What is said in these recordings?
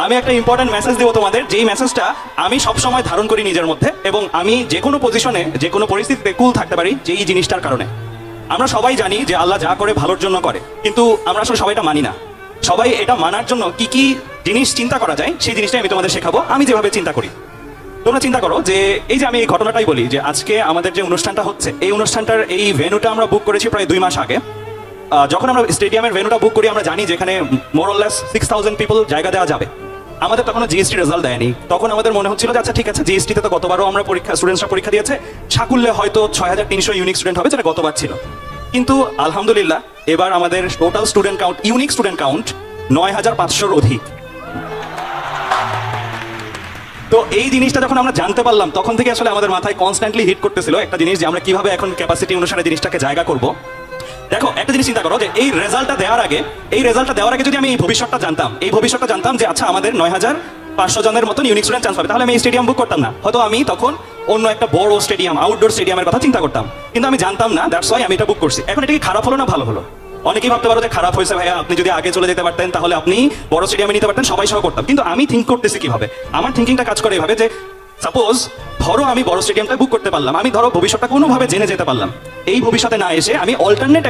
আমি একটা important message দেবো তোমাদের, যেই মেসেজটা আমি সবসময় ধারণ করি নিজের মধ্যে, এবং আমি যে কোনো পজিশনে যে কোনো পরিস্থিতিতে কুল থাকতে পারি যে এই জিনিসটার কারণে। আমরা সবাই জানি যে আল্লাহ যা করে ভালোর জন্য করে, কিন্তু আমরা আসলে সবাই এটা মানি না। সবাই এটা মানার জন্য কি কি জিনিস চিন্তা করা যায় সেই জিনিসটাই আমি তোমাদের শেখাবো, আমি যেভাবে চিন্তা করি। তোমরা চিন্তা করো যে এই যে আমি এই ঘটনাটাই বলি যে আজকে আমাদের যে অনুষ্ঠানটা হচ্ছে, এই অনুষ্ঠানটার এই ভেন্যুটা আমরা বুক করেছি প্রায় 2 মাস আগে। যখন আমরা স্টেডিয়ামের ভেন্যুটা বুক করি, আমরা জানি যেখানে মোরলেস 6000 পিপল জায়গা দেওয়া যাবে। আমাদের তখন জিএসটি রেজাল্ট দেয়নি। তখন আমাদের মনে হচ্ছিল যে আচ্ছা ঠিক আছে, জিএসটিতে তো গতবারও আমরা স্টুডেন্টসরা পরীক্ষা দিয়েছে, সাকুল্যে হয়তো 6300 ইউনিক স্টুডেন্ট হবে, যেটা গতবার ছিল। কিন্তু আলহামদুলিল্লাহ এবার আমাদের total student count, unique student count 9500-র অধিক। তো এই জিনিসটা যখন আমরা জানতে পারলাম, তখন থেকে আসলে আমাদের মাথায় কনস্ট্যান্টলি হিট করতেছিল একটা জিনিস, যে আমরা কিভাবে এখন ক্যাপাসিটি অনুসারে জিনিসটাকে জায়গা করব। দেখো একটা জিনিস চিন্তা করো যে এই রেজাল্টটা দেওয়ার আগে যদি আমি এই ভবিষ্যৎটা জানতাম যে আচ্ছা আমাদের 9500 জনের মতন ইউনিক স্টুডেন্ট চান্স পাবে, তাহলে আমি এই স্টেডিয়াম বুক করতাম না। হয়তো আমি তখন অন্য একটা বড় স্টেডিয়াম, আউটডোর স্টেডিয়ামের কথা চিন্তা করতাম, কিন্তু আমি জানতাম না। দ্যাটস ওয়াই আমি এটা বুক করছি। এখন এটা কি খারাপ হলো না ভালো হলো? অনেকেই ভাবতে পারো যে খারাপ হয়েছে ভাইয়া, আপনি যদি আগে চলে যেতে পারতেন তাহলে আপনি বড় স্টেডিয়ামে নিতে পারতেন, সবাই সহ করতাম। কিন্তু আমি থিঙ্ক করতেছি কিভাবে, আমার থিঙ্কিংটা কাজ করে এভাবে যে সাপোজ ধরো আমি বড় স্টেডিয়ামটা বুক করতে পারলাম, আমি ধরো ভবিষ্যৎটা কোনোভাবে জেনে যেতে পারলাম। এই ভবিষ্যতে না এসে আমি অল্টারনেট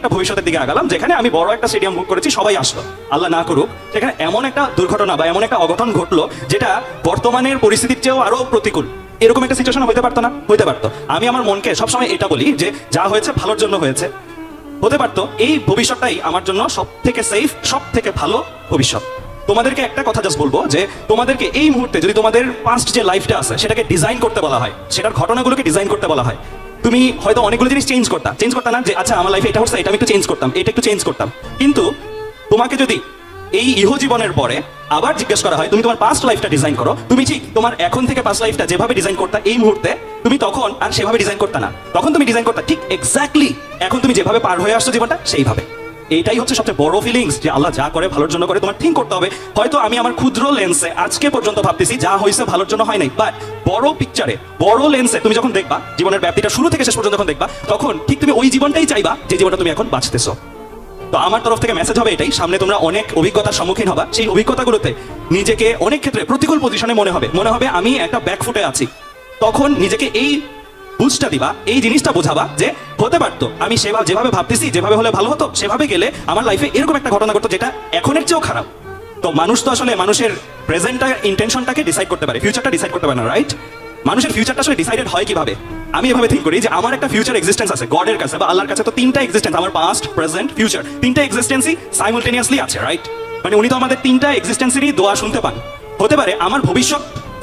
একটা ভবিষ্যতের দিকে আগালাম, যেখানে আমি বড় একটা স্টেডিয়াম বুক করেছি, সবাই আসলো, আল্লাহ না করুক সেখানে এমন একটা দুর্ঘটনা বা এমন একটা অঘটন ঘটলো যেটা বর্তমানের পরিস্থিতির চেয়েও আরো প্রতিকূল। এরকম একটা সিচুয়েশন হতে পারতো না? হতে পারতো। আমি আমার মনকে সবসময় এটা বলি যে যা হয়েছে ভালোর জন্য হয়েছে। হতে পারতো এই ভবিষ্যৎটাই আমার জন্য সব থেকে সেফ, সব থেকে ভালো ভবিষ্যৎ। তোমাদেরকে একটা কথা জাস্ট বলবো যে তোমাদেরকে এই মুহূর্তে যদি তোমাদের পাস্ট যে লাইফটা আছে সেটাকে ডিজাইন করতে বলা হয়, সেটার ঘটনাগুলোকে ডিজাইন করতে বলা হয়, তুমি হয়তো অনেকগুলো জিনিস চেঞ্জ করতা না, যে আচ্ছা আমার লাইফে এটা হচ্ছে, এটা আমি একটু চেঞ্জ করতাম, এটা একটু চেঞ্জ করতাম। কিন্তু তোমাকে যদি এই ইহ জীবনের পরে আবার জিজ্ঞেস করা হয় তুমি তোমার পাস্ট লাইফটা ডিজাইন করো, তুমি ঠিক তোমার এখন থেকে পাস্ট লাইফটা যেভাবে ডিজাইন করতা এই মুহূর্তে, তুমি তখন আর সেভাবে ডিজাইন করতা না। তখন তুমি ডিজাইন করতা ঠিক এক্স্যাক্টলি এখন তুমি যেভাবে পার হয়ে আসছো জীবনটা সেইভাবে। এইটাই হচ্ছে সবচেয়ে বড় ফিলিংস, যে আল্লাহ যা করে ভালোর জন্য করে। তোমার থিঙ্ক করতে হবে, হয়তো আমি আমার ক্ষুদ্র লেন্সে আজকে পর্যন্ত ভাবতেছি যা হয়েছে ভালোর জন্য হয় নাই, বাট বড় পিকচারে, বড় লেন্সে তুমি যখন দেখবা জীবনের ব্যাপ্তিটা শুরু থেকে শেষ পর্যন্ত যখন দেখবা, তখন ঠিক তুমি ওই জীবনটাই চাইবা যে জীবনটা তুমি এখন বাঁচতেছো। তো আমার তরফ থেকে মেসেজ হবে এটাই, সামনে তোমরা অনেক অভিজ্ঞতার সম্মুখীন হবা, সেই অভিজ্ঞতাগুলোতে নিজেকে অনেক ক্ষেত্রে প্রতিকূল পজিশনে মনে হবে আমি একটা ব্যাকফুটে আছি। তখন নিজেকে এই বুঝটা দিবা, এই জিনিসটা বোঝাবা যে হতে পারতো আমি যেভাবে ভাবতেছি, যেভাবে হলে ভালো হতো, সেভাবে গেলে আমার লাইফে এরকম একটা ঘটনা ঘটতো যেটা এখনের চেয়েও খারাপ। তো মানুষ তো আসলে মানুষের প্রেজেন্টটা, ইন্টেনশনটাকে ডিসাইড করতে পারে, ফিউচারটা ডিসাইড করতে পারে না, রাইট? মানুষের ফিউচারটা আসলে ডিসাইডেড হয় কিভাবে? আমি এভাবে থিঙ্ক করি যে আমার একটা ফিউচার এক্সিস্টেন্স আছে গডের কাছে বা আল্লাহর কাছে। তো 3টা এক্সিস্টেন্স, আমার পাস্ট, প্রেজেন্ট, ফিউচার, 3টা এক্সিস্টেন্সই সাইমultaneously আছে, রাইট? মানে উনি তো আমাদের 3টা এক্সিস্টেন্সেরই দোয়া শুনতে পান। হতে পারে আমার ভবিষ্যৎ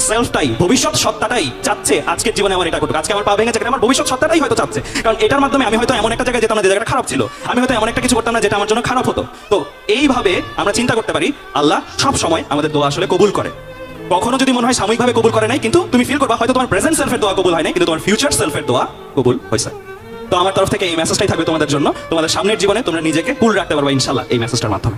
সেলফটাই, ভবিষ্যৎ সত্তাটাই চাচ্ছে আজকের জীবনে আমার এটা ঘটুক, আজকে আমার পা ভেঙে যেখানে আমার ভবিষ্যৎ সত্তাটাই হয়তো চাচ্ছে, কারণ এটার মাধ্যমে আমি হয়তো এমন একটা জায়গায় যেতাম না যে জায়গাটা খারাপ ছিল, আমি হয়তো এমন একটা কিছু করতাম না যেটা আমার জন্য খারাপ হতো। তো এইভাবে আমরা চিন্তা করতে পারি, আল্লাহ সব সময় আমাদের দোয়া আসলে কবুল করে। কখনো যদি মনে হয় সাময়িকভাবে কবুল করে নাই, কিন্তু তুমি ফিল করবা হয়তো তোমার প্রেজেন্ট সেলফের দোয়া কবুল হয় নাই, কিন্তু তোমার ফিউচার সেলফের দোয়া কবুল হয়েছে। তো আমার তরফ থেকে এই মেসেজটাই থাকবে তোমাদের জন্য, তোমাদের সামনের জীবনে তোমরা নিজেকে কুল রাখতে পারবা ইনশাআল্লাহ এই মেসেজটার মাধ্যমে।